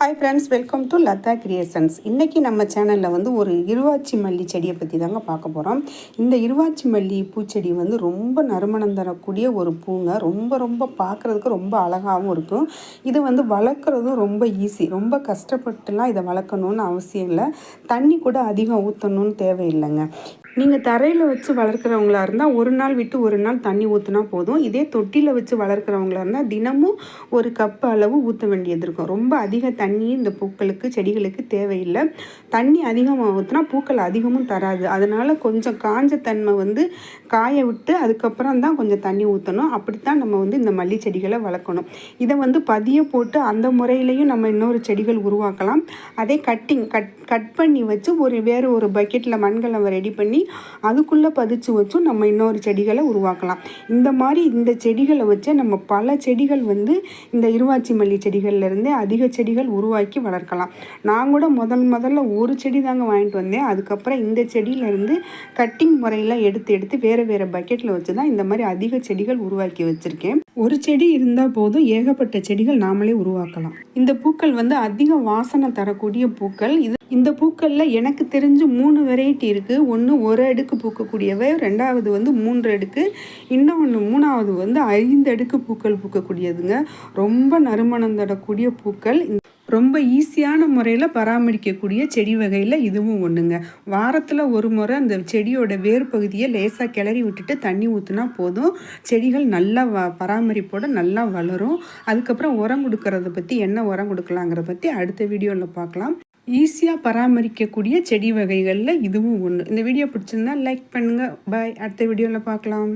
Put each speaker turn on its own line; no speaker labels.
Hi friends, welcome to Latha creations. இன்றைக்கி நம்ம சேனலில் வந்து ஒரு இருவாச்சி மல்லி செடியை பற்றி தாங்க பார்க்க போகிறோம். இந்த இருவாச்சி மல்லி பூச்செடி வந்து ரொம்ப நறுமணம் தரக்கூடிய ஒரு பூங்க. ரொம்ப பார்க்குறதுக்கு ரொம்ப அழகாகவும் இருக்கும். இது வந்து வளர்க்குறதும் ரொம்ப ஈஸி. ரொம்ப கஷ்டப்பட்டுலாம் இதை வளர்க்கணுன்னு அவசியம் இல்லை. தண்ணி கூட அதிகம் ஊற்றணுன்னு தேவையில்லைங்க. நீங்கள் தரையில் வச்சு வளர்க்குறவங்களா இருந்தால் ஒரு நாள் விட்டு ஒரு நாள் தண்ணி ஊற்றினா போதும். இதே தொட்டியில் வச்சு வளர்க்குறவங்களா இருந்தால் தினமும் ஒரு கப் அளவு ஊற்ற வேண்டியது இருக்கும். ரொம்ப அதிக தண்ணி இந்த பூக்களுக்கு செடிகளுக்கு தேவையில்லை. தண்ணி அதிகமாக ஊற்றினா பூக்கள் அதிகமும் தராது. அதனால் கொஞ்சம் காஞ்ச தன்மை வந்து காய விட்டு அதுக்கப்புறம் தான் கொஞ்சம் தண்ணி ஊற்றணும். அப்படித்தான் நம்ம வந்து இந்த மல்லி செடிகளை வளர்க்கணும். இதை வந்து பதிய போட்டு அந்த முறையிலையும் நம்ம இன்னொரு செடிகள் உருவாக்கலாம். அதே கட் பண்ணி வச்சு வேறு ஒரு பக்கெட்டில் மண்கலவை ரெடி பண்ணி அதுக்குள்ளே பதிச்சு வச்சும் நம்ம இன்னொரு செடிகளை உருவாக்கலாம். இந்த மாதிரி இந்த செடிகளை வச்சு நம்ம பல செடிகள் வந்து இந்த இருவாச்சி மல்லி செடிகள்லேருந்தே அதிக செடிகள் உருவாக்கி வளர்க்கலாம். நான் கூட முதல்ல ஒரு செடி தாங்க வாங்கிட்டு வந்தேன். அதுக்கப்புறம் இந்த செடியிலேருந்து கட்டிங் முறையில் எடுத்து வேறு பக்கெட்டில் வச்சு தான் இந்த மாதிரி அதிக செடிகள் உருவாக்கி வச்சுருக்கேன். ஒரு செடி இருந்தால் போதும், ஏகப்பட்ட செடிகள் நாமளே உருவாக்கலாம். இந்த பூக்கள் வந்து அதிக வாசனை தரக்கூடிய பூக்கள். இந்த பூக்களில் எனக்கு தெரிஞ்சு 3 வெரைட்டி இருக்குது. ஒன்று ஒரு அடுக்கு பூக்கக்கூடியவை, ரெண்டாவது வந்து 3 அடுக்கு, இன்னொன்று மூணாவது வந்து 5 அடுக்கு பூக்கள் பூக்கக்கூடியதுங்க. ரொம்ப நறுமணம் தரக்கூடிய பூக்கள். ரொம்ப ஈஸியான முறையில் பராமரிக்கக்கூடிய செடி வகையில் இதுவும் ஒன்றுங்க. வாரத்தில் ஒரு முறை அந்த செடியோட வேர் பகுதியை லேசாக கிளறி விட்டுட்டு தண்ணி ஊற்றினா போதும். செடிகள் நல்லா பராமரிப்போடு நல்லா வளரும். அதுக்கப்புறம் உரம் கொடுக்கறத பற்றி, என்ன உரம் கொடுக்கலாங்கிறத பற்றி அடுத்த வீடியோவில் பார்க்கலாம். ஈஸியாக பராமரிக்கக்கூடிய செடி வகைகளில் இதுவும் ஒன்று. இந்த வீடியோ பிடிச்சிருந்தா லைக் பண்ணுங்கள். பாய். அடுத்த வீடியோவில் பார்க்கலாம்.